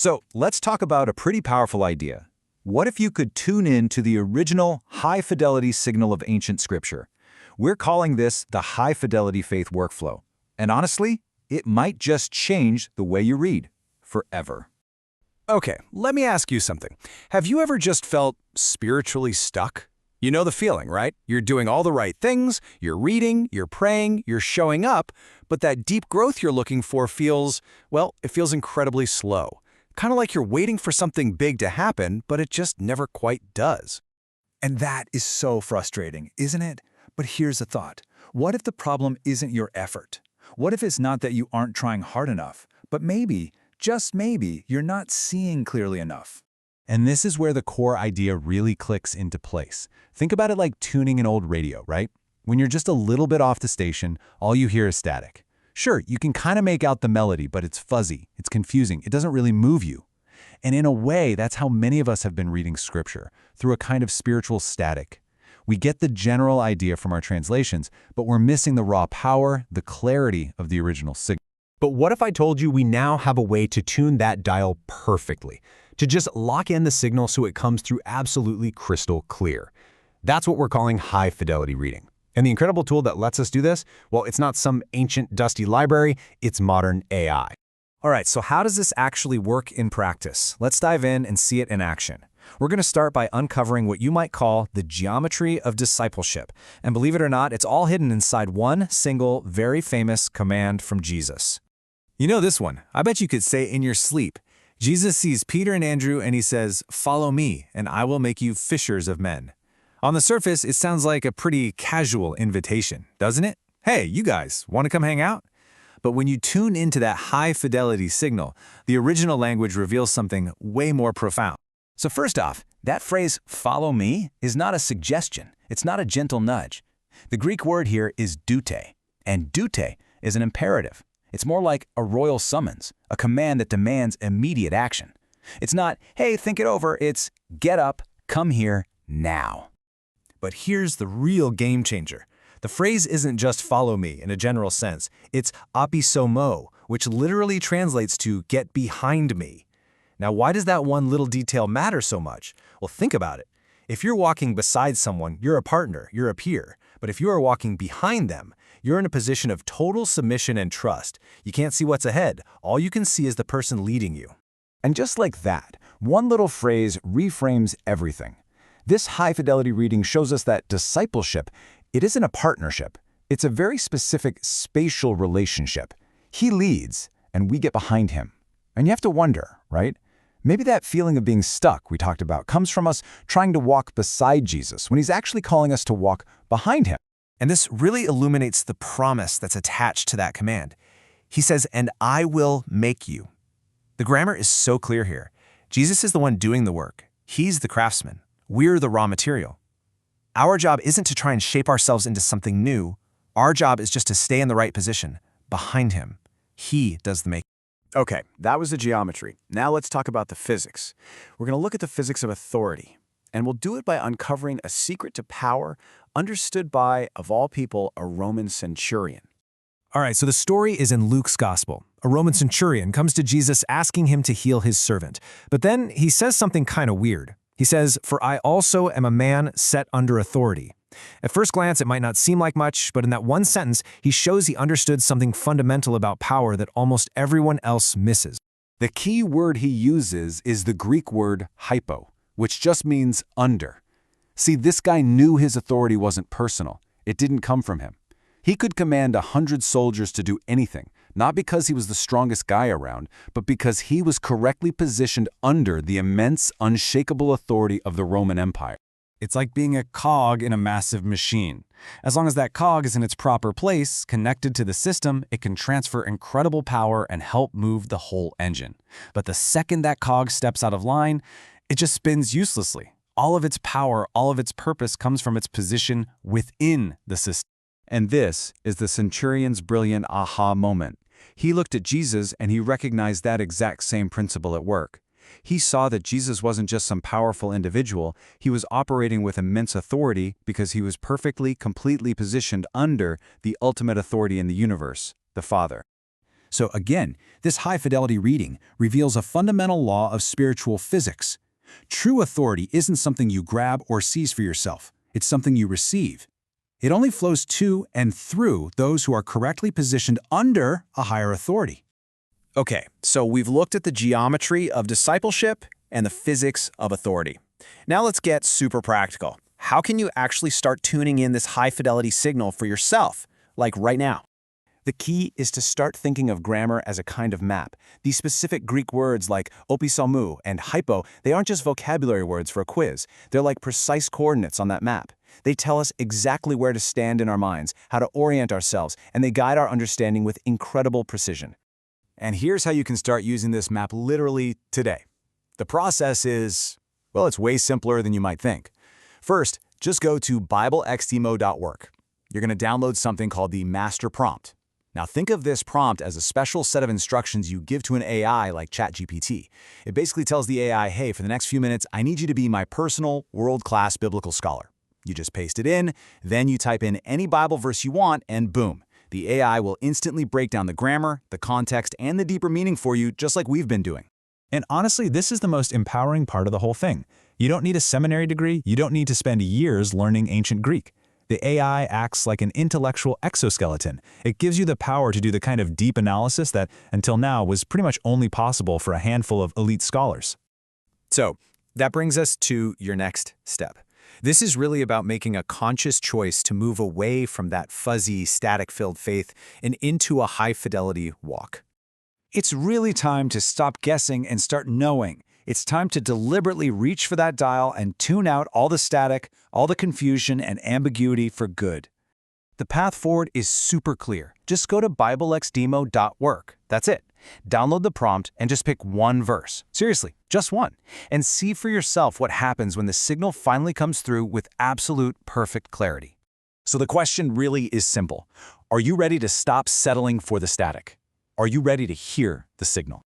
So let's talk about a pretty powerful idea. What if you could tune in to the original high-fidelity signal of ancient scripture? We're calling this the high-fidelity faith workflow. And honestly, it might just change the way you read forever. Okay, let me ask you something. Have you ever just felt spiritually stuck? You know the feeling, right? You're doing all the right things, you're reading, you're praying, you're showing up, but that deep growth you're looking for feels, well, it feels incredibly slow. Kind of like you're waiting for something big to happen, but it just never quite does. And that is so frustrating, isn't it? But here's a thought. What if the problem isn't your effort? What if it's not that you aren't trying hard enough, but maybe, just maybe, you're not seeing clearly enough? And this is where the core idea really clicks into place. Think about it like tuning an old radio, right? When you're just a little bit off the station, all you hear is static. Sure, you can kind of make out the melody, but it's fuzzy, it's confusing, it doesn't really move you. And in a way, that's how many of us have been reading scripture, through a kind of spiritual static. We get the general idea from our translations, but we're missing the raw power, the clarity of the original signal. But what if I told you we now have a way to tune that dial perfectly, to just lock in the signal so it comes through absolutely crystal clear? That's what we're calling high-fidelity reading. And the incredible tool that lets us do this, well, it's not some ancient, dusty library, it's modern AI. All right, so how does this actually work in practice? Let's dive in and see it in action. We're going to start by uncovering what you might call the geometry of discipleship. And believe it or not, it's all hidden inside one single, very famous command from Jesus. You know this one. I bet you could say it in your sleep. Jesus sees Peter and Andrew and he says, "Follow me, and I will make you fishers of men." On the surface, it sounds like a pretty casual invitation, doesn't it? Hey, you guys, want to come hang out? But when you tune into that high-fidelity signal, the original language reveals something way more profound. So first off, that phrase, "follow me," is not a suggestion. It's not a gentle nudge. The Greek word here is doute, and doute is an imperative. It's more like a royal summons, a command that demands immediate action. It's not, "Hey, think it over." It's, "Get up, come here, now." But here's the real game changer. The phrase isn't just "follow me" in a general sense. It's apisomo, which literally translates to "get behind me." Now, why does that one little detail matter so much? Well, think about it. If you're walking beside someone, you're a partner, you're a peer. But if you are walking behind them, you're in a position of total submission and trust. You can't see what's ahead. All you can see is the person leading you. And just like that, one little phrase reframes everything. This high-fidelity reading shows us that discipleship, it isn't a partnership. It's a very specific spatial relationship. He leads, and we get behind him. And you have to wonder, right? Maybe that feeling of being stuck we talked about comes from us trying to walk beside Jesus when he's actually calling us to walk behind him. And this really illuminates the promise that's attached to that command. He says, "And I will make you." The grammar is so clear here. Jesus is the one doing the work. He's the craftsman. We're the raw material. Our job isn't to try and shape ourselves into something new. Our job is just to stay in the right position, behind him. He does the making. Okay, that was the geometry. Now let's talk about the physics. We're going to look at the physics of authority, and we'll do it by uncovering a secret to power understood by, of all people, a Roman centurion. All right, so the story is in Luke's gospel. A Roman centurion comes to Jesus asking him to heal his servant. But then he says something kind of weird. He says, "For I also am a man set under authority." At first glance, it might not seem like much, but in that one sentence, he shows he understood something fundamental about power that almost everyone else misses. The key word he uses is the Greek word hypo, which just means under. See, this guy knew his authority wasn't personal. It didn't come from him. He could command 100 soldiers to do anything, not because he was the strongest guy around, but because he was correctly positioned under the immense, unshakable authority of the Roman Empire. It's like being a cog in a massive machine. As long as that cog is in its proper place, connected to the system, it can transfer incredible power and help move the whole engine. But the second that cog steps out of line, it just spins uselessly. All of its power, all of its purpose comes from its position within the system. And this is the centurion's brilliant aha moment. He looked at Jesus and he recognized that exact same principle at work. He saw that Jesus wasn't just some powerful individual, he was operating with immense authority because he was perfectly, completely positioned under the ultimate authority in the universe, the Father. So again, this high-fidelity reading reveals a fundamental law of spiritual physics. True authority isn't something you grab or seize for yourself. It's something you receive. It only flows to and through those who are correctly positioned under a higher authority. Okay, so we've looked at the geometry of discipleship and the physics of authority. Now let's get super practical. How can you actually start tuning in this high-fidelity signal for yourself, like right now? The key is to start thinking of grammar as a kind of map. These specific Greek words like opisalmou and hypo, they aren't just vocabulary words for a quiz. They're like precise coordinates on that map. They tell us exactly where to stand in our minds, how to orient ourselves, and they guide our understanding with incredible precision. And here's how you can start using this map literally today. The process is, well, it's way simpler than you might think. First, just go to BibleXDemo.work. You're going to download something called the Master Prompt. Now think of this prompt as a special set of instructions you give to an AI like ChatGPT. It basically tells the AI, hey, for the next few minutes, I need you to be my personal, world-class biblical scholar. You just paste it in, then you type in any Bible verse you want, and boom, the AI will instantly break down the grammar, the context, and the deeper meaning for you, just like we've been doing. And honestly, this is the most empowering part of the whole thing. You don't need a seminary degree, you don't need to spend years learning ancient Greek. The AI acts like an intellectual exoskeleton. It gives you the power to do the kind of deep analysis that, until now, was pretty much only possible for a handful of elite scholars. So, that brings us to your next step. This is really about making a conscious choice to move away from that fuzzy, static-filled faith and into a high-fidelity walk. It's really time to stop guessing and start knowing. It's time to deliberately reach for that dial and tune out all the static, all the confusion and ambiguity for good. The path forward is super clear. Just go to BibleXDemo.work. That's it. Download the prompt and just pick one verse. Seriously, just one. And see for yourself what happens when the signal finally comes through with absolute perfect clarity. So the question really is simple. Are you ready to stop settling for the static? Are you ready to hear the signal?